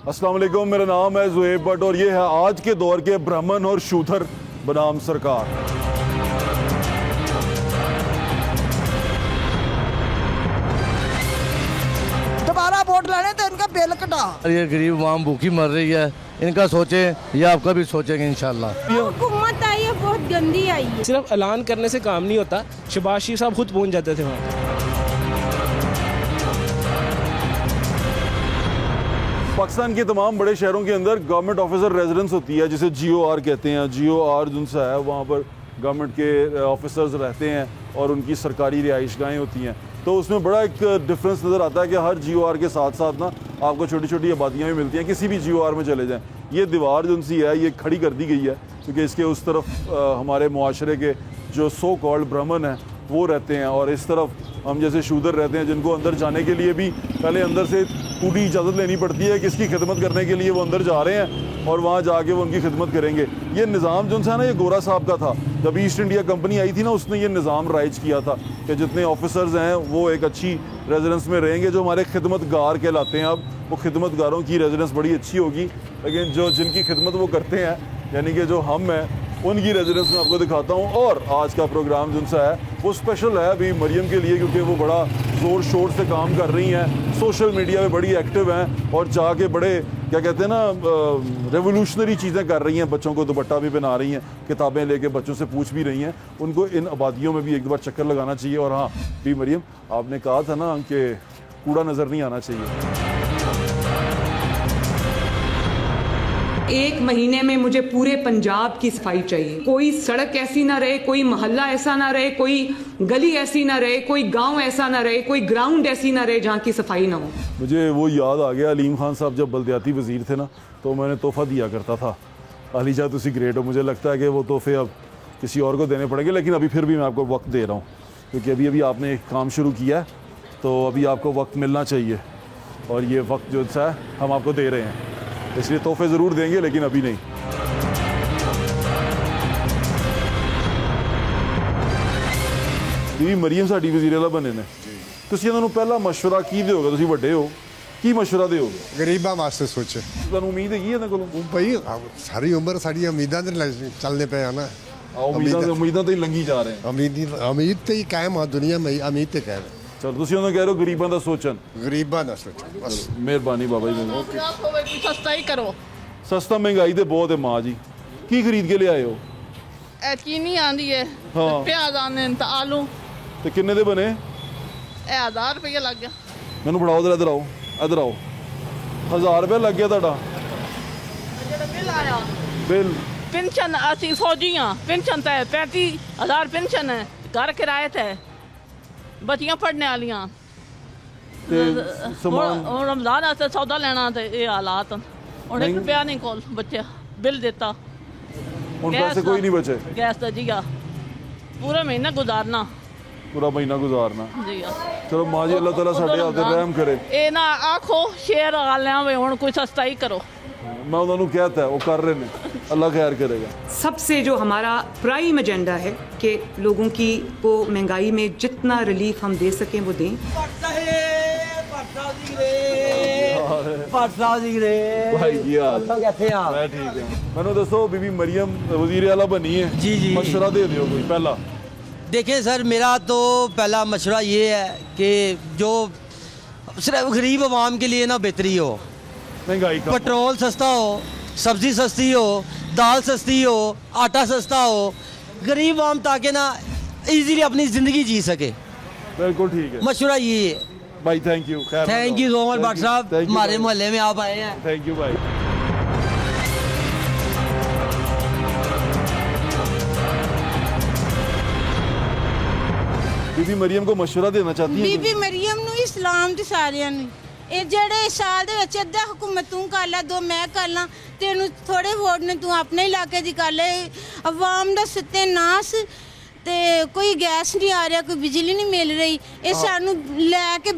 अस्सलाम वालेकुम, मेरा नाम है ज़ुहैब भट्ट और ये है आज के दौर के ब्राह्मण और शूद्र बनाम सरकार। दोबारा वोट लाने तो इनका बिल कटा। ये गरीब आवाम भूखी मर रही है, इनका सोचें या आपका भी सोचेंगे इंशाल्लाह। हुकूमत आई है बहुत गंदी आई है। सिर्फ ऐलान करने से काम नहीं होता, शहबाज शरीफ साहब खुद पहुंच जाते थे वहाँ। पाकिस्तान के तमाम बड़े शहरों के अंदर गवर्नमेंट ऑफिसर रेजिडेंस होती है, जिसे GOR कहते हैं। GOR जिनसा है वहाँ पर गवर्नमेंट के ऑफिसर्स रहते हैं और उनकी सरकारी रिहाइशगाहें होती हैं। तो उसमें बड़ा एक डिफरेंस नज़र आता है कि हर GOR के साथ साथ ना आपको छोटी छोटी आबादियाँ भी मिलती हैं। किसी भी GOR में चले जाएँ, ये दीवार जो सी है ये खड़ी कर दी गई है क्योंकि इसके उस तरफ हमारे मुआशरे के जो सो कॉल्ड ब्राह्मण हैं वो रहते हैं और इस तरफ हम जैसे शूदर रहते हैं, जिनको अंदर जाने के लिए भी पहले अंदर से पूरी इजाज़त लेनी पड़ती है। किसकी खिदमत करने के लिए वो अंदर जा रहे हैं और वहाँ जाके वो उनकी खिदमत करेंगे। ये निज़ाम जो है ना, ये गोरा साहब का था। जब ईस्ट इंडिया कंपनी आई थी ना, उसने ये निज़ाम राइज किया था कि जितने ऑफिसर्स हैं वो एक अच्छी रेजिडेंस में रहेंगे। जो हमारे खिदमतगार कहलाते हैं, अब वो खिदमतगारों की रेजिडेंस बड़ी अच्छी होगी, लेकिन जो जिनकी खिदमत वो करते हैं यानी कि जो हम हैं, उनकी रेजिडेंस में आपको दिखाता हूँ। और आज का प्रोग्राम जो सा है वो स्पेशल है अभी मरियम के लिए, क्योंकि वो बड़ा ज़ोर शोर से काम कर रही हैं, सोशल मीडिया में बड़ी एक्टिव हैं और जाके बड़े क्या कहते हैं ना रेवोल्यूशनरी चीज़ें कर रही हैं। बच्चों को दुपट्टा भी पहना रही हैं, किताबें लेके बच्चों से पूछ भी रही हैं। उनको इन आबादियों में भी एक बार चक्कर लगाना चाहिए। और हाँ भी मरियम, आपने कहा था ना कि कूड़ा नज़र नहीं आना चाहिए। एक महीने में मुझे पूरे पंजाब की सफाई चाहिए। कोई सड़क ऐसी ना रहे, कोई मोहल्ला ऐसा ना रहे, कोई गली ऐसी ना रहे, कोई गांव ऐसा ना रहे, कोई ग्राउंड ऐसी ना रहे जहाँ की सफाई ना हो। मुझे वो याद आ गया, अलीम खान साहब जब बल्दियाती वजीर थे ना, तो मैंने तोहफा दिया करता था, अलीजा तुसी ग्रेट हो। मुझे लगता है कि वो तोहफे अब किसी और को देने पड़ेंगे, लेकिन अभी फिर भी मैं आपको वक्त दे रहा हूँ क्योंकि अभी अभी आपने एक काम शुरू किया है, तो अभी आपको वक्त मिलना चाहिए और ये वक्त जो है हम आपको दे रहे हैं, इसलिए तोहफे ज़रूर देंगे लेकिन अभी नहीं। बीवी मरियम साडी वज़ीर आला बने ने, तुसीं इन्हां नूं पहला मशवरा की दिओगे? तुसीं वड्डे हो, की मशवरा दिओगे? गरीबां वास्ते सोचे। तुहानूं उम्मीद हैगी इन्हां कोलों? भाई सारी उम्र साड़ी उम्मीदां ते चलने पे है ना। उम्मीदां तो ही लंघी जा रहे हैं। उम्मीद ते ही कायम है दुनिया में, उम्मीद ते कायम है। चलो तुसीं उन्होंने कह रहे हो गरीबां दा सोचन। गरीबां दा सोचन बस। मेहरबानी बाबा जी। सस्ता ही करो। सस्ता महंगाई तो बहुत है माँ जी, की खरीद के ले आए हो? चीनी आंदी है, हाँ। प्याज आने ते आलू। तो किन्ने दे बने? 1000 रुपया लग गया। मैनू फड़ाओ इधर आओ, इधर आओ। 1000 रुपया लग गया ਤੁਹਾਡਾ? बिल आया बिल? पेंशन असी फौजी हाँ, पेंशन तो 35,000 पेंशन है, घर किराए थे, बच्चियां पढ़ने वालियां। रमजान आस्ते सौदा लेना ते ये हालात हुण 1 रुपया नहीं कोल बच्चे बिल देता। हुण पैसे कोई नहीं बचे? गैस दा जी पूरा महीना गुजारना, पूरा महीना गुजारना जी। चलो माँ जी, अल्लाह ताला साडे हाथ रहम करे। ए ना आखो शेर गालियां वे हुण कोई सस्ता ही करो। मैं उन्होंने कहता है वो कर रहे हैं, अल्लाह खैर करेगा। सबसे जो हमारा प्राइम एजेंडा है कि लोगों की को महंगाई में जितना रिलीफ हम दे सकें वो दें। मैं ठीक है। मैंने दसो बीबी मरियम वजीर आला बनी है जी जी, मशवरा दे दियो कोई पहला। देखिए सर, मेरा तो पहला मशवरा ये है कि जो सिर्फ गरीब आवाम के लिए ना बेहतरी हो, महंगाई का पेट्रोल सस्ता हो, सब्जी सस्ती हो, दाल सस्ती हो, आटा सस्ता हो, गरीब आवाम ताकि ना इजीली अपनी ज़िंदगी जी सके। बिल्कुल ठीक है, मशवरा ये है भाई। Thank you. Thank you so much Bhatt साहब, हमारे मोहल्ले में आप आए हैं। थैंक यू भाई। बीबी मरियम को मशवरा देना चाहती है? बीबी मरियम ਨੂੰ ਇਸਲਾਮ ਤੇ ਸਾਰਿਆਂ ਨੂੰ ਇਹ ਜਿਹੜੇ ਸਾਲ ਦੇ ਵਿੱਚ ਅੱਧਾ ਹੁਕੂਮਤ ਤੂੰ ਕਰ ਲੈ, 2 ਮੈਂ ਕਰ ਲਾਂ, ਤੈਨੂੰ ਥੋੜੇ ਵੋਟ ਨੇ ਤੂੰ ਆਪਣੇ ਇਲਾਕੇ ਦੀ ਕਰ ਲੈ। ਆਵਾਮ ਦਾ ਸਤਿਆਨਾਸ਼ ਤੇ ਕੋਈ ਗੈਸ ਨਹੀਂ ਆ ਰਿਹਾ, ਕੋਈ ਬਿਜਲੀ ਨਹੀਂ ਮਿਲ ਰਹੀ, ਇਹ ਸਾਨੂੰ ਲੈ ਕੇ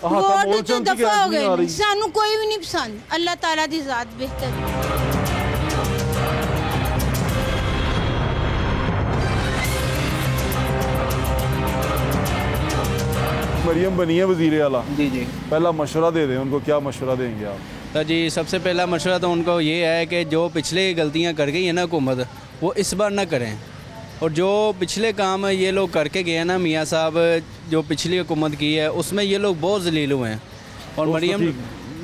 ਵੋਟ ਤੋਂ ਦਫਾ ਹੋ ਗਏ। ਸਾਨੂੰ ਕੋਈ ਵੀ ਨਹੀਂ ਪਸੰਦ, ਅੱਲਾਹ ਤਾਲਾ ਦੀ ਜ਼ਾਤ ਬਿਹਤਰ। मरियम बनी है वज़ीर आला, जी जी, पहला मशवरा दे दें उनको, क्या मशवरा देंगे आप? तो जी सबसे पहला मशवरा तो उनको ये है कि जो पिछले गलतियां कर गई है ना हुकूमत, वो इस बार ना करें। और जो पिछले काम ये लोग करके गए हैं ना मियाँ साहब, जो पिछली हुकूमत की है उसमें ये लोग बहुत जलील हुए हैं। और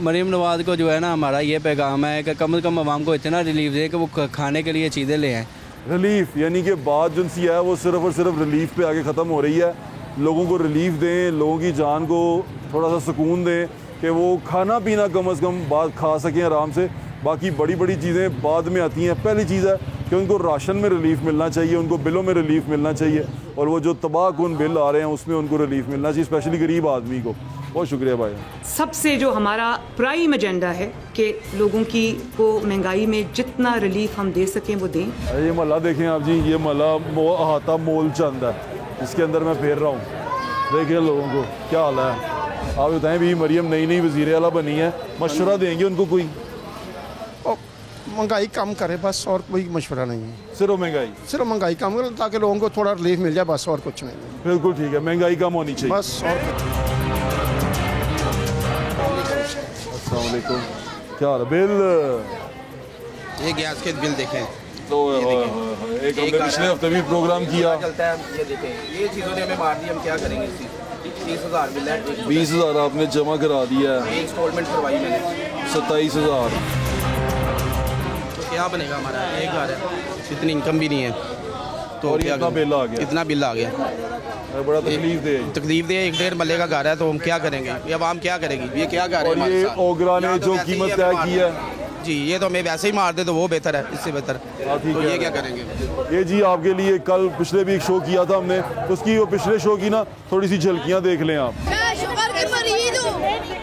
मरीम नवाज़ को जो है ना हमारा ये पैगाम है कि कम से कम आवाम को इतना रिलीफ दे कि वो खाने के लिए चीज़ें ले आएँ। रिलीफ यानी कि बात जो सी है वो सिर्फ और सिर्फ रिलीफ पे आगे ख़त्म हो रही है। लोगों को रिलीफ दें, लोगों की जान को थोड़ा सा सुकून दें कि वो खाना पीना कम से कम बात खा सकें आराम से। बाकी बड़ी बड़ी चीज़ें बाद में आती हैं। पहली चीज़ है कि उनको राशन में रिलीफ मिलना चाहिए, उनको बिलों में रिलीफ मिलना चाहिए, और वो जो तबाहकुन बिल आ रहे हैं उसमें उनको रिलीफ मिलना चाहिए, स्पेशली गरीब आदमी को। बहुत शुक्रिया भाई। सबसे जो हमारा प्राइम एजेंडा है कि लोगों की को महंगाई में जितना रिलीफ हम दे सकें वो दें। ये महला देखें आप जी, ये महला अहाता मोल चंद है, इसके अंदर मैं फेर रहा हूँ। देखिए लोगों को क्या हाल है। आप बताएं भी मरियम नई वज़ीर आला बनी है, मशवरा देंगे उनको कोई? महंगाई कम करे बस, और कोई मशवरा नहीं है। सिर्फ महंगाई कम करे ताकि लोगों को थोड़ा रिलीफ मिल जाए, बस और कुछ नहीं। बिल्कुल ठीक है, महंगाई कम होनी चाहिए बस। और अस्सलाम वालेकुम, क्या हाल है? बिल ये गैस के बिल देखें तो एक हमने पिछले हफ्ते भी प्रोग्राम किया। चलता है, ये देखें, ये चीज़ों ने हमें मार दी, हम क्या करेंगे? 30,000 बिल है, 20,000 आपने जमा करा दिया है, इंस्टॉलमेंट करवाई मैंने 27,000। तो क्या बनेगा हमारा? एक घर है, इतनी इनकम भी नहीं है, तो और इतना बिल आ गया, इतना बिल आ गया, बड़ा तकलीफ दे। 1.5 मरले का घर है, तो हम क्या करेंगे? ये आवाम क्या करेगी? ये क्या घर है? ये ओगरा ने जो कीमत तय की है जी, ये तो हमें वैसे ही मार दे तो वो बेहतर है, इससे बेहतर। तो ये क्या करेंगे? ये जी आपके लिए कल पिछले भी एक शो किया था हमने, उसकी वो पिछले शो की ना थोड़ी सी झलकियाँ देख लें आप। मैं शुगर की मरीज हूँ,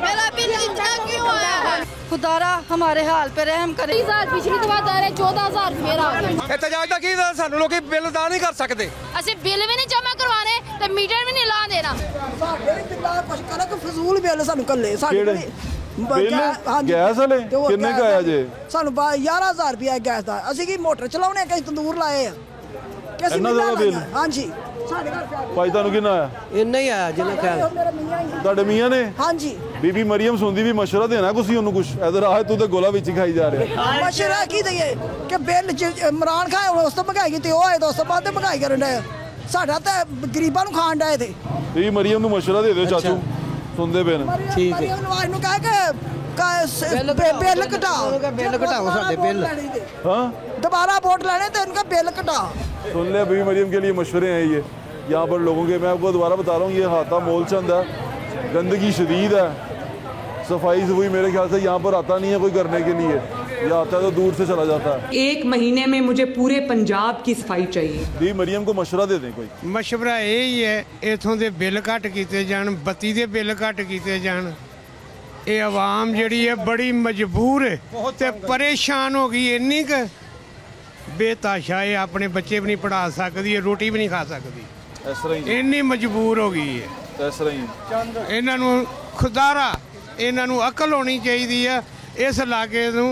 मेरा बिल इतना क्यों आया है? खुदारा हमारे हाल पे रहम करे। 30,000 पिछली दफा दे रहे, 14,000 फिर आ गए। एहतजाज दा की सानू लोग बिल अदा नहीं कर सकते। ਅਸੀਂ ਬਿੱਲ ਵੀ ਨਹੀਂ ਜਮਾ ਕਰਵਾਣੇ ਤੇ ਮੀਟਰ ਵੀ ਨਹੀਂ ਲਾ ਦੇਣਾ। ਸਾਡੇ ਬਿੱਲਾਂ ਕੁਝ ਕਰਾ ਕਿ ਫਜ਼ੂਲ ਬਿੱਲ ਸਾਨੂੰ ਕੱਲੇ ਸਾਡੇ ਬਿੱਲ ਗੈਸ ਵਾਲੇ ਕਿੰਨੇ ਕਾ ਆਇਆ ਜੇ? ਸਾਨੂੰ 11,000 ਰੁਪਏ ਗੈਸ ਦਾ। ਅਸੀਂ ਕੀ ਮੋਟਰ ਚਲਾਉਣੇ ਕਿ ਤੰਦੂਰ ਲਾਏ ਆ? ਕਿ ਅਸੀਂ ਬਿੱਲ? ਹਾਂਜੀ ਸਾਡੇ ਘਰ ਭਾਈ ਤੁਹਾਨੂੰ ਕਿੰਨਾ ਆਇਆ? ਇੰਨਾ ਹੀ ਆਇਆ ਜਿੰਨਾ ਖਿਆਲ ਤੁਹਾਡੇ ਮੀਆਂ ਨੇ? ਹਾਂਜੀ। ਬੀਬੀ ਮਰੀਮ ਸੁਣਦੀ ਵੀ ਮਸ਼ਵਰਾ ਦੇਣਾ ਤੁਸੀਂ ਉਹਨੂੰ ਕੁਝ? ਇਧਰ ਆ ਤੂੰ ਤੇ ਗੋਲਾ ਵਿੱਚ ਹੀ ਖਾਈ ਜਾ ਰਿਹਾ। ਮਸ਼ਵਰਾ ਕੀ ਦਈਏ ਕਿ ਬਿੱਲ ਇਮਰਾਨ ਖਾਨ ਉਸ ਤੋਂ ਮਹਿੰਗਾਈ ਤੇ ਉਹ ਆਏ ਤਾਂ ਉਸ ਤੋਂ ਬਾਅਦ ਮਹਿੰਗਾਈ ਕਰਨ ਡਿਆ। ਸਾਡਾ ਤਾਂ ਗਰੀਬਾਂ ਨੂੰ ਖਾਣ ਡਿਆ ਤੇ। ਬੀਬੀ ਮਰੀਮ ਨੂੰ ਮਸ਼ਵਰਾ ਦੇ ਦਿਓ ਚਾਚੂ, ਸੁਣਦੇ ਪਏ ਨੇ। ਠੀਕ ਹੈ। ਮਰੀਮ ਨਵਾਜ਼ ਨੂੰ ਕਹਿ ਕੇ ਬਿੱਲ ਘਟਾਓ, ਬਿੱਲ ਘਟਾਓ ਸਾਡੇ ਬਿੱਲ। हाँ दोबारा वोट लेने तो उनका बिल कटा। सुन ले बीबी मरियम के लिए मशवरे हैं ये यहाँ पर लोगों के। मैं आपको दोबारा बता रहा हूँ, ये हाथा मोलचंद है, गंदगी शदीद है, सफाई सफाई मेरे ख्याल से यहाँ पर आता नहीं है कोई करने के लिए, या आता है तो दूर से चला जाता है। 1 महीने में मुझे पूरे पंजाब की सफाई चाहिए। बीबी मरियम को मशवरा दे दें कोई। मशवरा यही है इथों के बिल घट किए जान, बत्ती के बिल घट किए जान। ये आवाम जी है बड़ी मजबूर है ते परेशान हो गई, इन्नी क बेताशा है, अपने बच्चे भी नहीं पढ़ा सकती है, रोटी भी नहीं खा सकती, इन्नी मजबूर हो गई है। इन्हों खुदारा इन्हों अकल होनी चाहिए है। इस इलाके नूं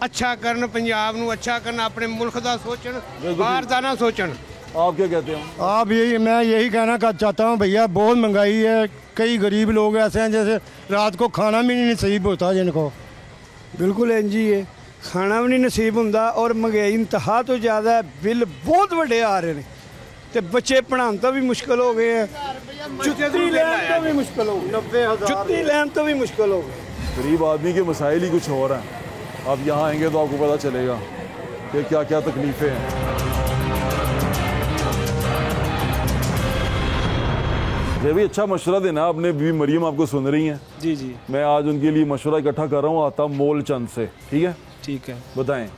अच्छा करन, पंजाब नूं अच्छा करन, अपने मुल्क का सोचन, बाहर का ना सोचन। आप क्या कहते हैं? आप मैं यही कहना चाहता हूँ भैया, बहुत महंगाई है। कई गरीब लोग ऐसे हैं जैसे रात को खाना भी नहीं नसीब होता जिनको। बिल्कुल इंज ही है, खाना भी नहीं नसीब होंदा और महंगाई इंतहा तो ज़्यादा है। बिल बहुत वड्डे आ रहे हैं तो बच्चे पढ़ाने तो भी मुश्किल हो गए हैं, जुत्ती लैन तो भी मुश्किल हो गई, जुत्ती लैन तो भी मुश्किल हो गई। गरीब आदमी के मसाइल ही कुछ और हैं। आप यहाँ आएंगे तो आपको पता चलेगा कि क्या क्या तकलीफ़ें हैं। ये भी अच्छा मशवरा देना आपने। बीबी मरियम आपको सुन रही हैं? जी जी। मैं आज उनके लिए मशवरा इकट्ठा कर रहा हूँ, आता मोल चंद से। ठीक है? ठीक है, बताएं।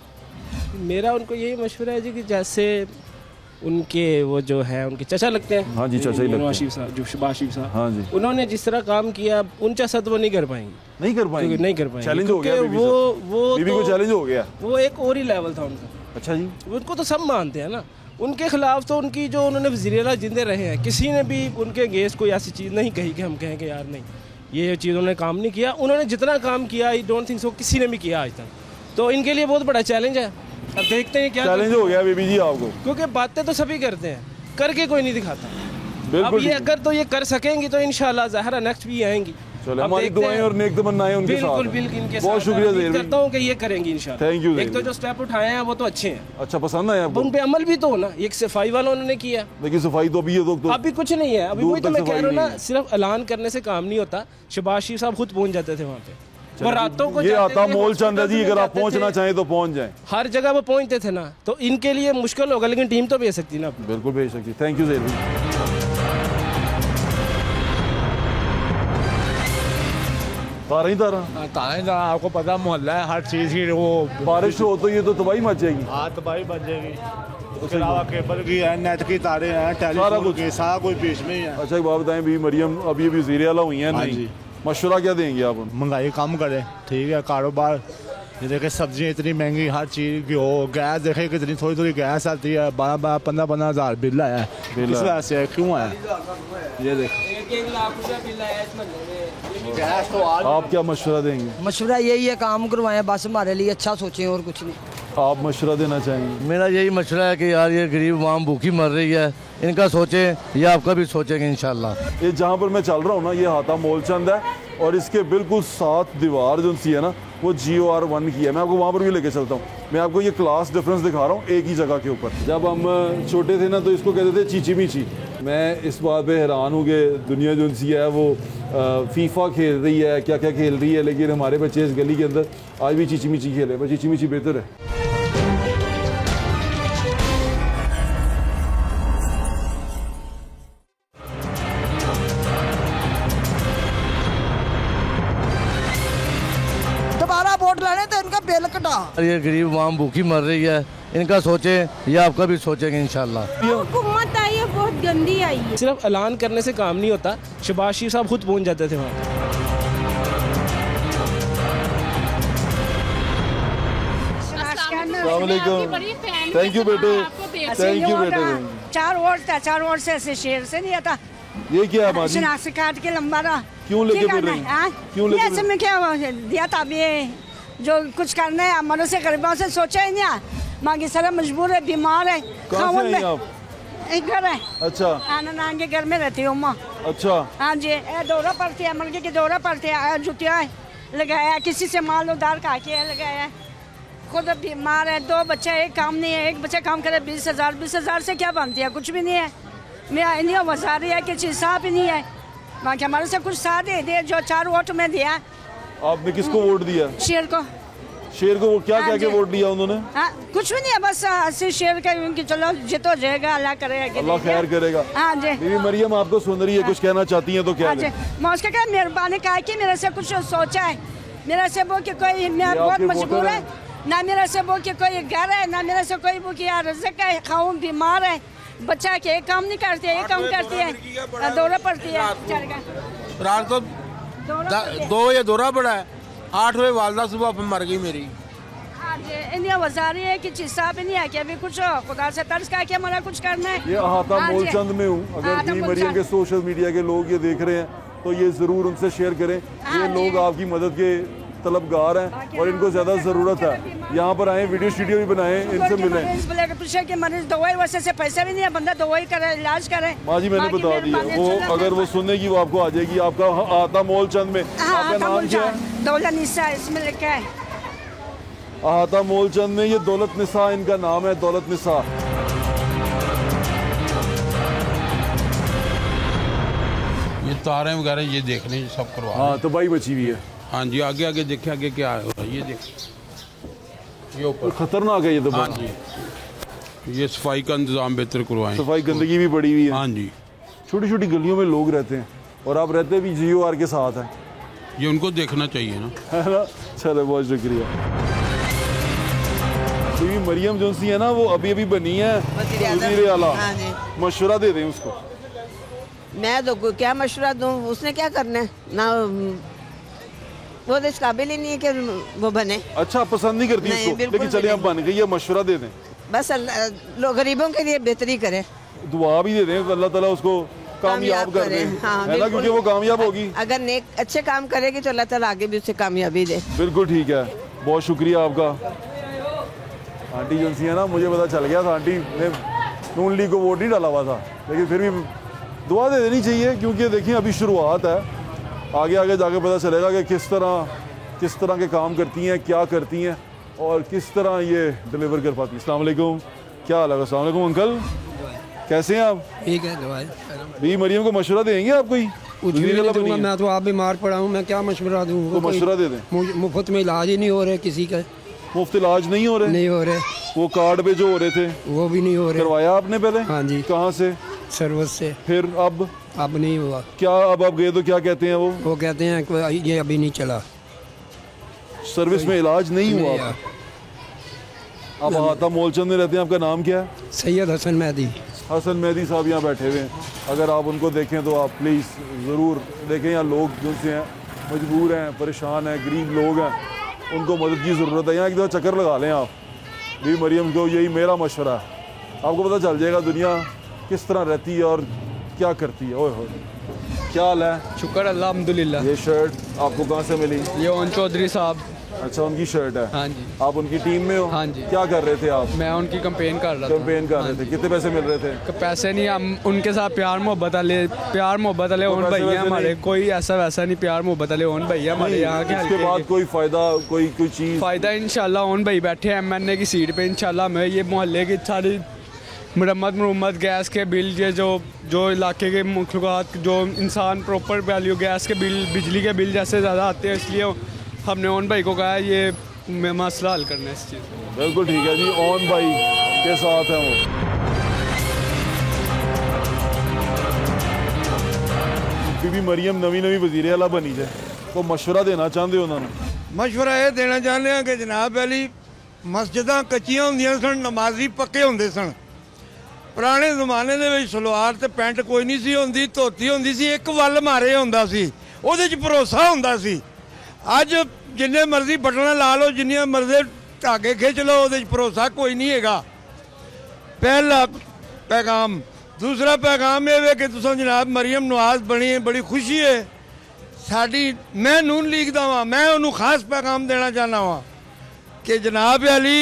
मेरा उनको यही मशवरा है जी कि जैसे उनके वो जो है उनके चाचा लगते हैं। हाँ जी, चाचा ही लगते हैं साहब, जो शबाश शरीफ साहब। हाँ जी। उन्होंने जिस तरह काम किया उनका साथ वो नहीं कर पाएंगे। नहीं कर पाएंगे। चैलेंज हो गया बीबी को, चैलेंज हो गया। वो एक और ही लेवल था उनका। अच्छा जी। उनको तो सब मानते हैं ना, उनके खिलाफ तो उनकी जो उन्होंने वज़ीर-ए-आला जिंदे रहे हैं, किसी ने भी उनके अगेंस्ट कोई ऐसी चीज़ नहीं कही कि हम कहें कि यार नहीं ये चीज़ उन्होंने काम नहीं किया। उन्होंने जितना काम किया आई डोंट थिंक सो किसी ने भी किया आज तक। तो इनके लिए बहुत बड़ा चैलेंज है। अब देखते हैं क्या चैलेंज हो गया बीबी जी आपको, क्योंकि बातें तो सभी करते हैं, करके कोई नहीं दिखाता। अब ये अगर तो ये कर सकेंगी तो इंशाल्लाह ज़ाहिर नेक्स्ट भी आएंगी। चलो हमारी दुआएं और नेक तमन्नाएं उनके साथ। बिल्कुल बिल्कुल इनके साथ बहुत शुक्रिया ज़हीर भाई, करता हूँ कि ये करेंगी इंशाल्लाह। Thank you. एक तो जो स्टेप उठाए हैं वो तो अच्छे हैं। अच्छा पसंद आया आपको? उन पे अमल भी तो हो ना, एक सफाई वाला उन्होंने किया, लेकिन सफाई तो अभी ये तो अभी कुछ नहीं है। अभी वही तो मैं कह रहा हूँ ना, सिर्फ ऐलान करने से काम नहीं होता। शहबाज शरीफ साहब खुद पहुँच जाते थे वहाँ पे, वो रातों को ये आता मोल चंद है जी, अगर आप पहुंचना चाहें तो पहुंच जाएं। हर जगह वो पहुंचते थे ना, तो इनके लिए मुश्किल होगा, लेकिन टीम तो भेज सकती ना। बिल्कुल भेज सकती। थैंक यू ज़हीर भाई। तारा ही तारा आपको पता मोहल्ला है, हर चीज़ की वो बारिश हो तो ये तो तबाही मच जाएगी। हाँ तबाही बच जाएगी। उसके अलावा केबल की है, नेट की तारे हैं, टेलीफोन की, सारा कोई बीच में ही है। अच्छा एक बात बताएं भी, मरियम अभी वज़ीर आला हुई हैं, नहीं मशवरा क्या देंगे आप? महंगाई कम करें, ठीक है, कारोबार ये देखे, सब्जियाँ इतनी महंगी, हर चीज़ की हो, गैस देखे कितनी थोड़ी थोड़ी गैस आती है, 12-15 हज़ार बिल आया है, किस वजह से क्यों आया? ये देख गैस तो आप क्या मशवरा देंगे? मशवरा यही है, काम करवाएं, बस हमारे लिए अच्छा सोचें और कुछ नहीं। आप मशवरा देना चाहेंगे? मेरा यही मशवरा है कि यार ये गरीब आवाम भूखी मर रही है, इनका सोचें, ये आपका भी सोचेंगे इंशाल्लाह। ये जहाँ पर मैं चल रहा हूँ ना, ये हाता मोलचंद है और इसके बिल्कुल साथ दीवार जो सी है ना, वो GOR1 की है। मैं आपको वहाँ पर भी लेके चलता हूँ। मैं आपको ये क्लास डिफरेंस दिखा रहा हूँ एक ही जगह के ऊपर। जब हम छोटे थे ना तो इसको कहते थे चीची मीची। मैं इस बात पे हैरान हूँ कि दुनिया जो सी है वो फीफा खेल रही है, क्या क्या खेल रही है, लेकिन हमारे बच्चे इस गली के अंदर आज भी चीची मीची खेल रहे हैं। पर चीची मीची बेहतर है। दोबारा वोट लाने तो इनका बिल कटा। ये गरीब आवाम भूखी मर रही है, इनका सोचें, ये आपका भी सोचेंगे इंशाल्लाह। हुकूमत आई है बहुत गंदी आई है। सिर्फ ऐलान करने से काम नहीं होता। शहबाज शरीफ साहब खुद पहुँच जाते थे वहाँ। थैंक यू बेटे, थैंक यू बेटे। 4 वोट था, 4 वोट से ऐसे शेर से नहीं आता। ये क्या है माजी? शनाख्त काट के लंबा रहा। क्यों लेके फिर रही? क्यों लेके? ऐसे में क्या दिया था अभी, जो कुछ करना है मनो से गरीबों से सोचा ही नहीं। मांगी सारा मजबूर है, बीमार है। कहाँ से हैं आप? एक घर है। अच्छा। नान के घर में रहती हूँ माँ। अच्छा। हाँ जी, दौरा पड़ती है, मुर्गे के दौरा पड़ते हैं, जुतिया लगाया, किसी से माल उधार खा के लगाया, खुद बीमार है, 2 बच्चे, एक काम नहीं है, एक बच्चा काम करे 20,000 से क्या बनती है? कुछ भी नहीं है। मैं इन्हीं वजा रही है कि चीज साफ ही नहीं है। बाकी हमारे से कुछ साथ दे जो 4 वोट में दिया। आपने किसको वोट दिया? शेर को। शेर को वो क्या क्या के वोट दिया उन्होंने? हाँ कुछ भी नहीं है, बस ऐसे शेर का उनकी चलो जितो जाएगा, अल्लाह करेगा, अल्लाह खैर करेगा। हाँ जी। बीवी मरियम आपको सुन रही है, कुछ कहना चाहती है तो क्या? हाँ जी, मैं उसका क्या मेहरबानी कहा कि मेरे से कुछ सोचा है, मेरे से वो कि कोई मैं बहुत मजबूर है, ना मेरे से वो कि कोई घर है, ना मेरे से कोई वो कि यार रज़्क़ है, खाऊं बीमार है, बच्चा के एक काम नहीं करती है, एक काम करती है, दौरा पड़ती है। रात को 2 बजे दौरा पड़ा है, 8 बजे वालदा सुबह मर गई मेरी। इन्हें वजारी है कि चीज साहब नहीं है कि अभी कुछ खुदा से तर्ज का क्या हमारा कुछ करना है। ये अहाता मोलचंद में हूँ, अगर बीवी मरियम के सोशल मीडिया के लोग ये देख रहे हैं तो ये जरूर उनसे शेयर करें। ये लोग आपकी मदद के तलबगार हैं और इनको ज्यादा जरूरत है। यहाँ पर आए, वीडियो शीडियो भी बनाएं, इनसे मिलें। पीछे के मरीज दवाई वैसे से पैसे भी नहीं है, बंदा दवाई करे, इलाज करे। माँ जी मैंने बता दिया, वो अगर वो सुनेगी वो आपको आ जाएगी। आपका अहाता मोलचंद में आपका नाम क्या है? दौलत निसा, इसमें लिखा है अहाता मोलचंद में। ये दौलत निसा इनका नाम है, दौलत निसा। ये तारें वगैरह ये देख लें, सब करवा। हाँ तो भाई बची हुई है। हाँ जी, आगे आगे देखे, आगे क्या है ये देख, ये ऊपर खतरनाक है ये तो। हाँ जी, ये सफाई का इंतजाम बेहतर करवाएं। सफाई, गंदगी भी पड़ी हुई है। हाँ जी, छोटी छोटी गलियों में लोग रहते हैं और आप रहते भी GOR के साथ हैं। ये उनको देखना चाहिए ना, है ना? चलो बहुत शुक्रिया। बीवी मरियम जो सी है ना, वो अभी अभी बनी है वज़ीर आला। मशवरा दे दें उसको। मैं तो क्या मशवरा दूं, उसने क्या करना है ना, वो तो इस काबिल ही नहीं है कि वो बने। अच्छा, पसंद नहीं करती उसको, लेकिन चलिए आप बन गई, ये मशवरा दे दें। बस लोग गरीबों के लिए बेहतरी करे, दुआ भी दे दें, अल्लाह ताला उसको कामयाब कर दे, हाँ, है ना, क्योंकि वो कामयाब होगी। अगर नेक अच्छे काम करेगी तो अल्लाह ताला आगे भी उसे कामयाबी दे। बिल्कुल ठीक है, बहुत शुक्रिया आपका। आंटी जो सी है ना, मुझे पता चल गया था, आंटी ने नून लीग को वोट नहीं डाला हुआ था, लेकिन फिर भी दुआ दे देनी चाहिए, क्योंकि देखिए अभी शुरुआत है, आगे आगे जाके पता चलेगा कि किस तरह के काम करती हैं, क्या करती हैं और किस तरह ये डिलीवर कर पाती हैं। अस्सलाम वालेकुम, क्या हाल है? अस्सलाम वालेकुम अंकल, कैसे हैं आप? ठीक है दवाई। भी मरियम को मशवरा देंगे आप कोई? मैं तो आप बीमार पड़ा हूँ, मैं क्या मशवरा दूँ? तो मशवरा दे दें। मुफ्त में इलाज ही नहीं हो रहे किसी का। मुफ्त इलाज नहीं हो रहे? वो कार्ड पे जो हो रहे थे वो भी नहीं हो रहे। करवाया आपने पहले? हाँ जी। कहाँ से? सर्विस से। फिर अब नहीं हुआ। क्या अब आप गए तो क्या कहते हैं वो कहते हैं कि ये अभी नहीं चला, सर्विस में इलाज नहीं हुआ। आप हाता मोलचंद में रहते हैं, आपका नाम क्या है? सैयद हसन मेहदी। हसन मेहदी साहब यहाँ बैठे हुए हैं, अगर आप उनको देखें तो आप प्लीज़ ज़रूर देखें। यहाँ लोग जो से हैं मजबूर हैं, परेशान हैं, गरीब लोग हैं, उनको मदद की ज़रूरत है। यहाँ एक दफ़ा चक्कर लगा लें आप भी मरियम को, यही मेरा मशवरा है। आपको पता चल जाएगा दुनिया किस तरह रहती है और क्या करती है। ओए हो, क्या हाल है? शुक्र अल्लाह अल्हम्दुलिल्लाह। ये शर्ट आपको कहाँ से मिली? ये ओन चौधरी साहब। अच्छा, उनकी शर्ट है? हाँ जी। आप उनकी टीम में हो? हाँ जी। क्या कर रहे थे आप? मैं उनकी कंपेन कर रहा था। कंपेन कर रहे थे, कितने पैसे मिल रहे थे? पैसे नहीं, हम उनके साथ प्यार मोहब्बत वाले ओन भैया हमारे, कोई ऐसा वैसा नहीं, प्यार मोहब्बत वाले ओन भैया हमारे यहाँ के। इसके बाद कोई फायदा, कोई चीज़? फायदा इंशाल्लाह ओन भाई बैठे हैं MNA की सीट पे, इंशाल्लाह मैं ये मोहल्ले की सारी मरम्मत, गैस के बिल, ये जो इलाके के मखलूक़ात, जो इंसान प्रॉपर वैल्यू, गैस के बिल, बिजली के बिल जैसे ज़्यादा आते हैं, इसलिए हमने ओन भाई को कहा है ये मसला हल करना है इस चीज़ को। बिल्कुल ठीक है जी, ओन भाई के साथ हैं वो। बीबी मरियम नवी वज़ीर आला बनी जाए तो मशवरा देना चाहते हो उन्होंने? मशवरा ये देना चाहते हैं कि जनाब पहली मस्जिदां कच्चियां होंदियां सन, नमाजी पक्के होंदे सन। पुराने ज़माने दे विच सलवार ते पैंट कोई नहीं सी होंदी, धोती होंदी सी, एक वल मारे होंदा सी, ओहदे च भरोसा होंदा सी। अज जिन्ने मर्जी बटन ला लो, जिन्नियां मर्जी धागे खिंच लो, ओहदे च भरोसा कोई नहीं हैगा। पहला पैगाम। दूसरा पैगाम ये कि तुम जनाब मरियम नवाज बनी है, बड़ी खुशी है साड़ी। मैं नून लीग दा वां, मैं उन्होंने खास पैगाम देना चाहना वा कि जनाब अली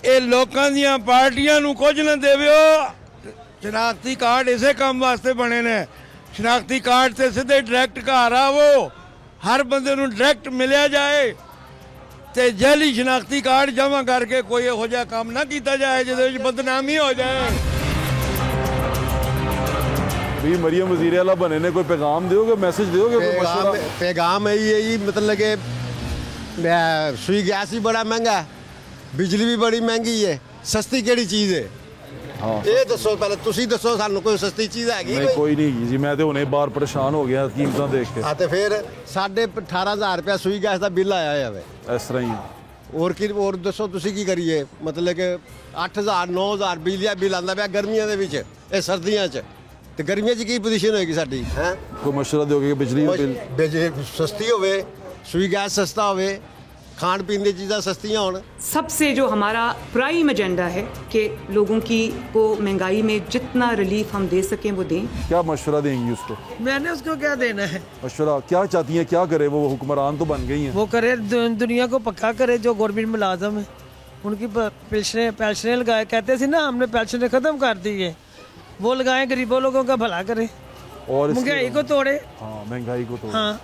ये लोगों दियां पार्टियां नूं कुछ ना देविओ। शनाख्ती कार्ड इसे काम वास्ते बने ने, शनाख्ती कार्ड से सीधे डायरैक्ट घर आवो, हर बंदे नूं डायरैक्ट मिलिया जाए ते जैली शनाख्ती कार्ड जमा करके कोई इहो जिहा काम ना किया जाए जिहदे विच बदनामी हो जाए। भी मरियम वज़ीर आला बने ने कोई पैगाम दोगे, मैसेज दोगे? पैगाम यही मतलब कि सुई गैस भी बड़ा महंगा है, बिजली भी बड़ी महंगी है, सस्ती केड़ी चीज़ है? हाँ, ये दसो पहले, तुसी दसो सानू कोई सस्ती चीज़ हैगी? नहीं, कोई नहीं जी, मैं तो हुणे बाहर परेशान हो गया कीमतां देख के। हाँ तो फिर 18,500 रुपया सुई गैस का बिल आया है इस तरह ही। और दसो तुसी की करिए, मतलब कि 8,000 9,000 बिजली का बिल आंदा पिया गर्मियां दे विच, सर्दियां च तो गर्मियां च की पोजीशन होएगी साडी? हैं कोई मशवरा दोगे कि बिजली बिल सस्ती होवे, सुई गैस सस्ता होवे, खान पीन की चीज़ें सस्तियाँ होन। सबसे जो हमारा प्राइम एजेंडा है कि लोगों की को महंगाई में जितना रिलीफ हम दे सकें वो दें। क्या मशवरा देंगी उसको? मैंने उसको क्या देना है मशवरा? क्या चाहती हैं, क्या करे वो? हुक्मरान तो बन गई हैं, वो करे दुनिया को पक्का करे। जो गवर्नमेंट मुलाजम है उनकी पेंशनें लगाए, कहते थे ना हमने पेंशनें ख़त्म कर दी है, वो लगाएं, गरीबों लोगों का भला करे और महंगाई को तोड़े। हाँ, महंगाई को तोड़े। हाँ,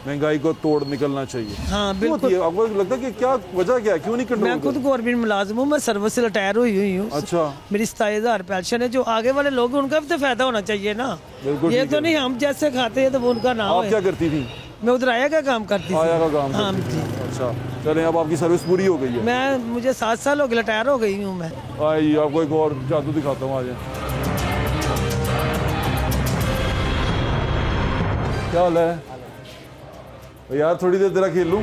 महंगाई को तोड़ निकलना चाहिए। हाँ बिल्कुल। आपको लगता है कि क्या वजह क्या है, क्यों नहीं कंट्रोल? मैं खुद गवर्नमेंट मुलाजिम हूँ, मैं सर्विस से रिटायर हुई हूँ। अच्छा। मेरी 27,000 पेंशन है। जो आगे वाले लोग उनका भी तो फायदा होना चाहिए ना, ये तो नहीं हम जैसे खाते हैं तो वो उनका नाम। आप क्या करती थी? मैं उधर आया का काम करती थी। आया का काम? हाँ जी। अच्छा, चले अब आपकी सर्विस पूरी हो गई है? मुझे 7 साल हो गए, रिटायर हो गई हूँ मैं। आई आपको एक और जादू दिखाता हूँ, आ जाए। क्या हाल है यार? थोड़ी देर तेरा खेल लूं?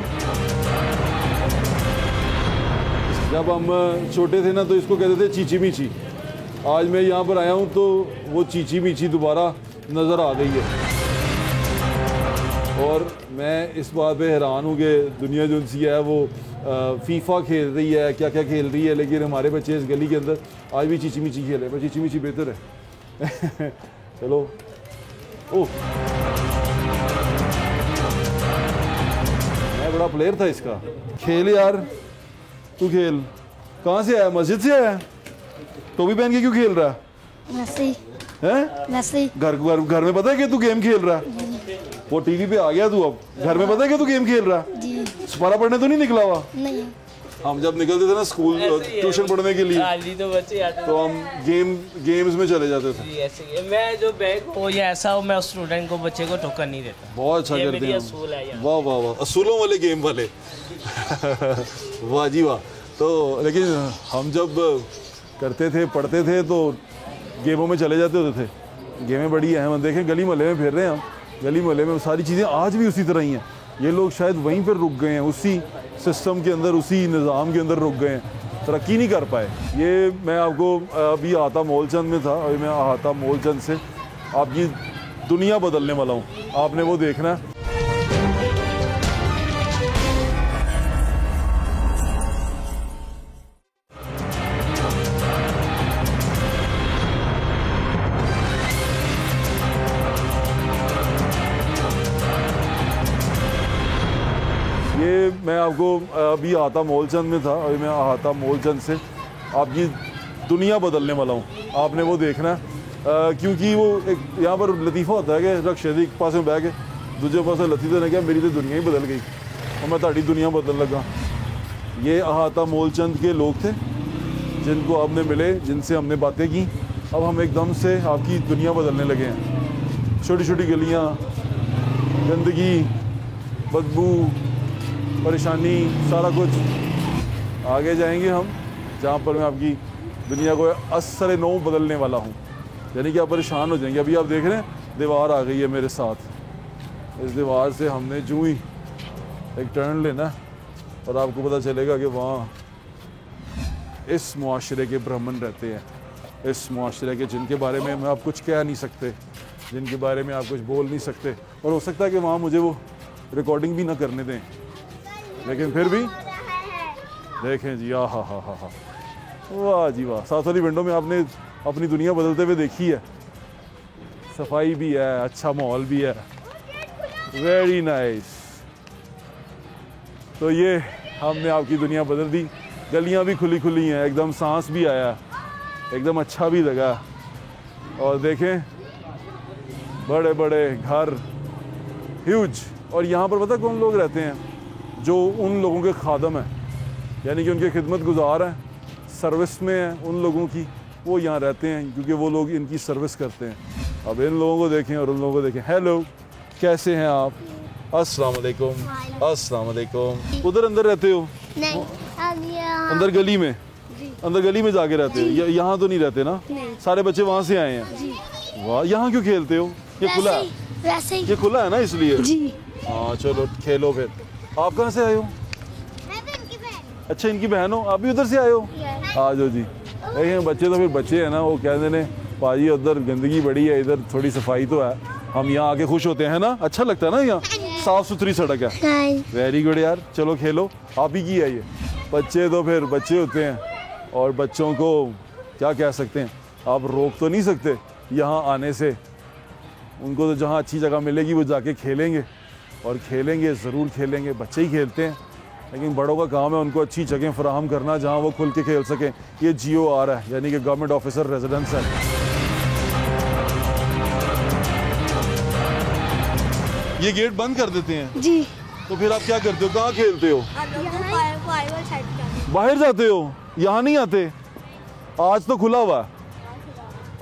जब हम छोटे थे ना तो इसको कहते थे चीची मीची। आज मैं यहाँ पर आया हूँ तो वो चीची मीची दोबारा नज़र आ गई है और मैं इस बात पे हैरान हूँ कि दुनिया जो सी है वो फीफा खेल रही है, क्या क्या खेल रही है, लेकिन हमारे बच्चे इस गली के अंदर आज भी चीची मीची खेल रहे हैं। पर चीची मीची बेहतर है। चलो। ओह, बड़ा प्लेयर था इसका। खेल यार, तू खेल। कहाँ से आया? मस्जिद से आया? टोपी पहन के क्यों खेल रहा है? ऐसे ही। हैं? घर में पता है कि तू गेम खेल रहा है? वो टीवी पे आ गया तू, अब घर में पता है कि तू गेम खेल रहा है? सुपारा पढ़ने तो नहीं निकला हुआ? नहीं। हम जब निकलते थे ना स्कूल ट्यूशन पढ़ने के लिए तो बच्चे आते तो हम गेम्स में चले जाते थे। ऐसे मैं जो बैग हो या ऐसा हो, मैं उस स्टूडेंट को, बच्चे को ठोकर नहीं देता। बहुत अच्छा करते हैं। वाह वाह वाह, असूलों वाले गेम वाले। वाह जी वाह। तो लेकिन हम जब करते थे, पढ़ते थे, तो गेमों में चले जाते होते थे। गेमें बड़ी अहम, देखें गली मोहल्ले में फिर रहे हैं हम, गली मोहल्ले में सारी चीज़ें आज भी उसी तरह ही हैं। ये लोग शायद वहीं पर रुक गए हैं, उसी सिस्टम के अंदर, उसी निज़ाम के अंदर रुक गए हैं, तरक्की नहीं कर पाए। ये मैं आपको अभी आता मोलचंद में था, अभी मैं आता मोलचंद से आपकी दुनिया बदलने वाला हूँ, आपने वो देखना है। ये मैं आपको अभी आता मोलचंद में था, अभी मैं आता मोलचंद से आपकी दुनिया बदलने वाला हूँ, आपने वो देखना है। क्योंकि वो एक यहाँ पर लतीफ़ा होता है कि रक्शे दी एक पास में बह के दूजे पास लतीफ़े ने कहा मेरी तो दुनिया ही बदल गई और मैं ताड़ी दुनिया बदल लगा। ये अहाता मोलचंद के लोग थे जिनको आपने मिले, जिनसे हमने बातें की। अब हम एकदम से आपकी दुनिया बदलने लगे हैं। छोटी छोटी गलियाँ, गंदगी, बदबू, परेशानी, सारा कुछ। आगे जाएंगे हम जहाँ पर मैं आपकी दुनिया को असर नौ बदलने वाला हूँ, यानी कि आप परेशान हो जाएंगे। अभी आप देख रहे हैं दीवार आ गई है मेरे साथ, इस दीवार से हमने जूँ ही एक टर्न लेना और आपको पता चलेगा कि वहाँ इस मुआशरे के ब्राह्मण रहते हैं, इस मुआशरे के जिनके बारे में हम आप कुछ कह नहीं सकते, जिनके बारे में आप कुछ बोल नहीं सकते। और हो सकता है कि वहाँ मुझे वो रिकॉर्डिंग भी ना करने दें, लेकिन फिर भी देखें जी, हा हा हा हा, वाह जी वाह। साथ वाली विंडो में आपने अपनी दुनिया बदलते हुए देखी है। सफाई भी है, अच्छा माहौल भी है, वेरी नाइस। तो ये हमने आपकी दुनिया बदल दी। गलियां भी खुली खुली हैं, एकदम सांस भी आया, एकदम अच्छा भी लगा। और देखें बड़े बड़े घर, ह्यूज। और यहाँ पर पता कौन लोग रहते हैं? जो उन लोगों के खादम हैं, यानी कि उनके खिदमत गुजार हैं, सर्विस में हैं उन लोगों की, वो यहाँ रहते हैं क्योंकि वो लोग इनकी सर्विस करते हैं। अब इन लोगों को देखें और उन लोगों को देखें। हेलो, कैसे हैं आप? अस्सलाम वालेकुम। अस्सलाम वालेकुम। उधर अंदर रहते हो? नहीं, अंदर गली में? अंदर गली में जाके रहते हो? यहाँ तो नहीं रहते ना? सारे बच्चे वहाँ से आए हैं। वाह, यहाँ क्यों खेलते हो? ये खुला है? वैसे ही। ये खुला है ना, इसलिए? जी। हाँ चलो खेलो फिर। आप कहाँ से आए हो? अच्छा, इनकी बहन हो? आप भी उधर से आए हो? आ जाओ जी। देखें बच्चे तो फिर बच्चे हैं ना, वो कहते हैं पाजी उधर गंदगी बड़ी है, इधर थोड़ी सफाई तो है, हम यहाँ आके खुश होते हैं ना, अच्छा लगता है ना, यहाँ साफ सुथरी सड़क है। वेरी गुड यार, चलो खेलो। आप ही की है ये। बच्चे तो फिर बच्चे होते हैं और बच्चों को क्या कह सकते हैं, आप रोक तो नहीं सकते यहाँ आने से। उनको तो जहाँ अच्छी जगह मिलेगी वो जाके खेलेंगे, और खेलेंगे ज़रूर खेलेंगे, बच्चे ही खेलते हैं। लेकिन बड़ों का काम है उनको अच्छी जगह फराहम करना जहाँ वो खुल के खेल सकें। ये GOR है, यानी कि गवर्नमेंट ऑफिसर रेजिडेंस है। ये गेट बंद कर देते हैं जी। तो फिर आप क्या करते हो? कहाँ खेलते हो? बाहर जाते हो? यहाँ नहीं आते? आज तो खुला हुआ,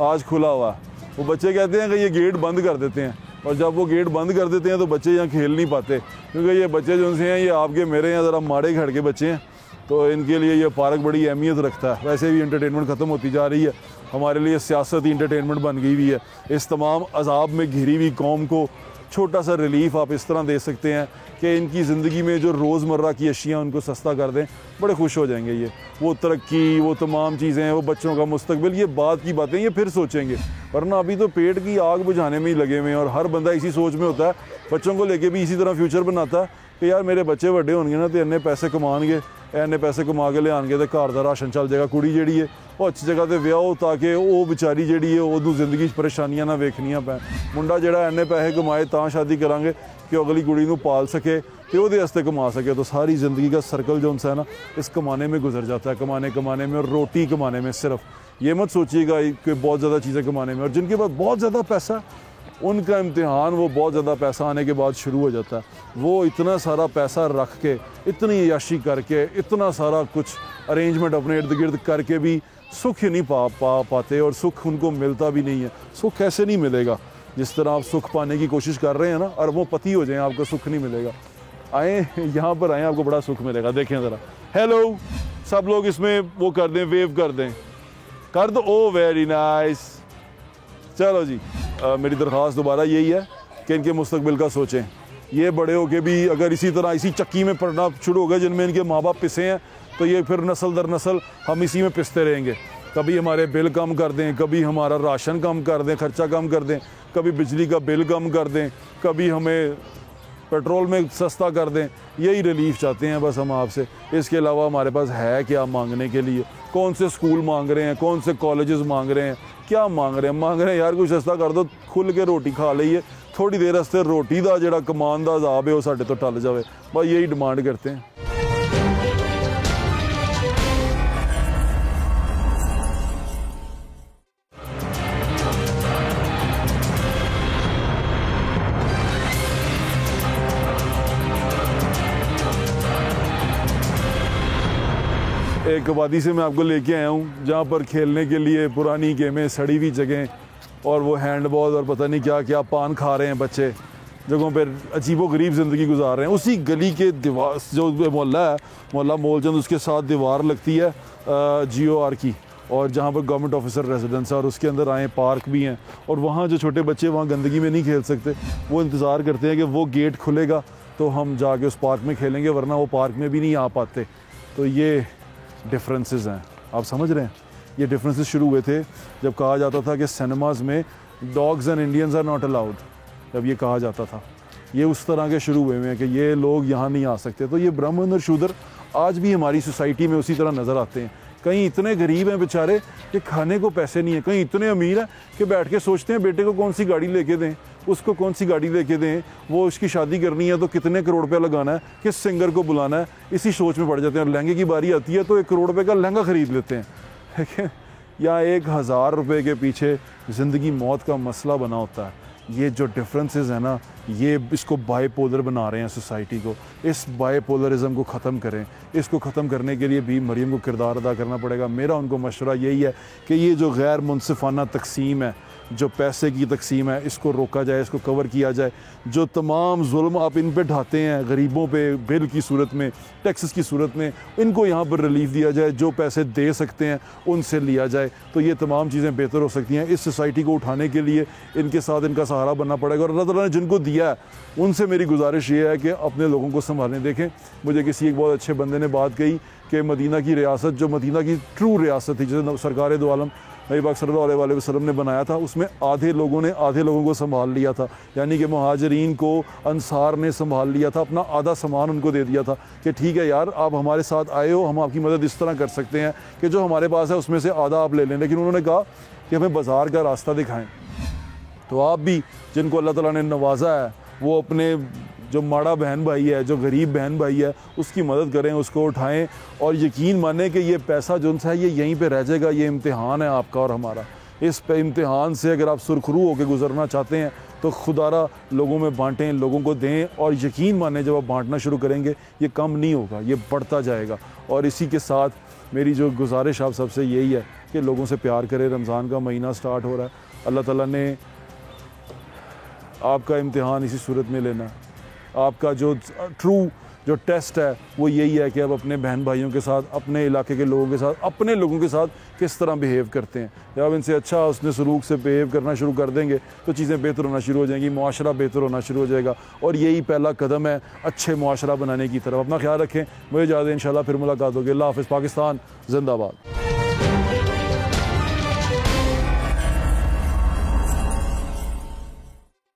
आज खुला हुआ। वो बच्चे कहते हैं कि ये गेट बंद कर देते हैं, और जब वो गेट बंद कर देते हैं तो बच्चे यहाँ खेल नहीं पाते, क्योंकि ये बच्चे जो से हैं ये आपके मेरे यहाँ ज़रा माड़े घर के बच्चे हैं, तो इनके लिए ये पार्क बड़ी अहमियत रखता है। वैसे भी इंटरटेनमेंट ख़त्म होती जा रही है, हमारे लिए सियासत ही इंटरटेनमेंट बन गई हुई है। इस तमाम अजाब में घिरी हुई कौम को छोटा सा रिलीफ आप इस तरह दे सकते हैं कि इनकी ज़िंदगी में जो रोज़मर्रा की अशियाँ उनको सस्ता कर दें, बड़े खुश हो जाएंगे। ये वो तरक्की, वो तमाम चीज़ें, वो बच्चों का मुस्तकबिल, ये बाद की बातें ये फिर सोचेंगे, वरना अभी तो पेट की आग बुझाने में ही लगे हुए हैं। और हर बंदा इसी सोच में होता है, बच्चों को लेके भी इसी तरह फ्यूचर बनाता है कि यार मेरे बच्चे बड़े होंगे ना तो इन्ने पैसे कमाएंगे, इन्ने पैसे कमा के ले आएंगे तो घर का राशन चल जाएगा। कुड़ी जी है वो अच्छी जगह पर व्याहो ताकि वो बेचारी जी है उदू जिंदगी परेशानियां ना वेखनियां पैन। मुंडा जोड़ा इन्ने पैसे कमाए तो शादी करांगे कि अगली कुड़ी नूं पाल सके, तो वो वास्ते कमा सके। तो सारी ज़िंदगी का सर्कल जो है ना इस कमाने में गुजर जाता है, कमाने में और रोटी कमाने में। सिर्फ ये मत सोचिएगा कि बहुत ज़्यादा चीज़ें कमाने में। और जिनके पास बहुत ज़्यादा पैसा, उनका इम्तिहान वो बहुत ज़्यादा पैसा आने के बाद शुरू हो जाता है। वो इतना सारा पैसा रख के, इतनी याशी करके, इतना सारा कुछ अरेंजमेंट अपने इर्द गिर्द करके भी सुख ही नहीं पाते और सुख उनको मिलता भी नहीं है। सुख कैसे नहीं मिलेगा? जिस तरह आप सुख पाने की कोशिश कर रहे हैं ना, और वो पति हो जाए, आपको सुख नहीं मिलेगा। आए यहाँ पर आए, आपको बड़ा सुख मिलेगा। देखें ज़रा, हेलो सब लोग इसमें वो कर दें, वेव कर दें, कर दो। ओ वेरी नाइस। चलो जी, मेरी दरख्वास्त दोबारा यही है कि इनके मुस्तकबिल का सोचें। ये बड़े हो के भी अगर इसी तरह इसी चक्की में पड़ना शुरू हो गए जिनमें इनके माँ बाप पिसे हैं, तो ये फिर नस्ल दर नस्ल हम इसी में पिसते रहेंगे। कभी हमारे बिल कम कर दें, कभी हमारा राशन कम कर दें, खर्चा कम कर दें, कभी बिजली का बिल कम कर दें, कभी हमें पेट्रोल में सस्ता कर दें। यही रिलीफ चाहते हैं बस हम आपसे। इसके अलावा हमारे पास है क्या मांगने के लिए? कौन से स्कूल मांग रहे हैं, कौन से कॉलेजेस मांग रहे हैं, क्या मांग रहे हैं? मांग रहे हैं यार कुछ सस्ता कर दो, खुल के रोटी खा लीए, थोड़ी देर वास्ते रोटी का जिहड़ा कमान दा अजाब है वो साडे तो टल जाए। बस यही डिमांड करते हैं। एक आबादी से मैं आपको लेके आया हूँ जहाँ पर खेलने के लिए पुरानी गेमें, सड़ी हुई जगह और वो हैंडबॉल और पता नहीं क्या क्या पान खा रहे हैं बच्चे, जगहों पर अजीबो गरीब ज़िंदगी गुजार रहे हैं। उसी गली के दीवार जो मोहल्ला है, मोहल्ला मोलचंद, उसके साथ दीवार लगती है GOR की, और जहाँ पर गवर्नमेंट ऑफिसर रेजिडेंस है, और उसके अंदर आए पार्क भी हैं। और वहाँ जो छोटे बच्चे वहाँ गंदगी में नहीं खेल सकते, वो इंतज़ार करते हैं कि वो गेट खुलेगा तो हम जाके उस पार्क में खेलेंगे, वरना वो पार्क में भी नहीं आ पाते। तो ये डिफरेंसेस हैं, आप समझ रहे हैं? ये डिफरेंसेस शुरू हुए थे जब कहा जाता था कि सिनेमाज़ में dogs and Indians are not allowed. जब ये कहा जाता था, ये उस तरह के शुरू हुए हैं कि ये लोग यहाँ नहीं आ सकते। तो ये ब्राह्मण और शूद्र आज भी हमारी सोसाइटी में उसी तरह नज़र आते हैं। कहीं इतने गरीब हैं बेचारे कि खाने को पैसे नहीं है, कहीं इतने अमीर हैं कि बैठ के सोचते हैं बेटे को कौन सी गाड़ी लेके दें, उसको कौन सी गाड़ी लेके दें, वो उसकी शादी करनी है तो कितने करोड़ रुपया लगाना है, किस सिंगर को बुलाना है, इसी सोच में पड़ जाते हैं। और लहंगे की बारी आती है तो 1 करोड़ रुपये का लहंगा ख़रीद लेते हैं, ठीक है? या 1000 रुपये के पीछे ज़िंदगी मौत का मसला बना होता है। ये जो डिफरेंसेस है ना, ये इसको बाइपोलर बना रहे हैं सोसाइटी को। इस बाइपोलरिज्म को ख़त्म करें। इसको ख़त्म करने के लिए भी मरीम को किरदार अदा करना पड़ेगा। मेरा उनको मशवरा यही है कि ये जो गैर मुनसिफाना तकसीम है, जो पैसे की तकसीम है, इसको रोका जाए, इसको कवर किया जाए। जो तमाम जुल्म आप इन पे ढाते हैं गरीबों पे, बिल की सूरत में, टैक्सेस की सूरत में, इनको यहाँ पर रिलीफ दिया जाए। जो पैसे दे सकते हैं उनसे लिया जाए, तो ये तमाम चीज़ें बेहतर हो सकती हैं। इस सोसाइटी को उठाने के लिए इनके साथ इनका सहारा बनना पड़ेगा। और अल्लाह ताला ने जिनको दिया है उनसे मेरी गुजारिश ये है कि अपने लोगों को संभालें। देखें, मुझे किसी एक बहुत अच्छे बंदे ने बात कही कि मदीना की रियासत, जो मदीना की ट्रू रियासत थी, जिसे सरकार दो आलम नबी पाक सल्लल्लाहु अलैहि वसल्लम ने बनाया था, उसमें आधे लोगों ने आधे लोगों को संभाल लिया था। यानी कि मुहाजिरीन को अंसार ने संभाल लिया था, अपना आधा सामान उनको दे दिया था कि ठीक है यार, आप हमारे साथ आए हो, हम आपकी मदद इस तरह कर सकते हैं कि जो हमारे पास है उसमें से आधा आप ले लें। लेकिन उन्होंने कहा कि हमें बाज़ार का रास्ता दिखाएँ। तो आप भी, जिनको अल्लाह ताला ने नवाजा है, वो अपने जो माड़ा बहन भाई है, जो गरीब बहन भाई है, उसकी मदद करें, उसको उठाएं। और यकीन माने कि ये पैसा जो है ये यहीं पे रह जाएगा। ये इम्तिहान है आपका और हमारा। इस पे इम्तिहान से अगर आप सुरखरू होकर गुजरना चाहते हैं तो खुदारा लोगों में बांटें, लोगों को दें। और यकीन माने जब आप बांटना शुरू करेंगे ये कम नहीं होगा, ये बढ़ता जाएगा। और इसी के साथ मेरी जो गुजारिश आप सबसे यही है कि लोगों से प्यार करें। रमज़ान का महीना स्टार्ट हो रहा है, अल्लाह ताला ने आपका इम्तिहान इसी सूरत में लेना है। आपका जो ट्रू जो टेस्ट है वो यही है कि आप अपने बहन भाइयों के साथ, अपने इलाके के लोगों के साथ, अपने लोगों के साथ किस तरह बिहेव करते हैं। जब आप इनसे अच्छा उसने सलूक से बिहेव करना शुरू कर देंगे तो चीज़ें बेहतर होना शुरू हो जाएंगी, मुआशरा बेहतर होना शुरू हो जाएगा। और यही पहला कदम है अच्छे मुआशरा बनाने की तरफ। अपना ख्याल रखें, मुझे इजाज़त, इंशाल्लाह फिर मुलाकात होगी। अल्लाह हाफ़िज़। पाकिस्तान जिंदाबाद।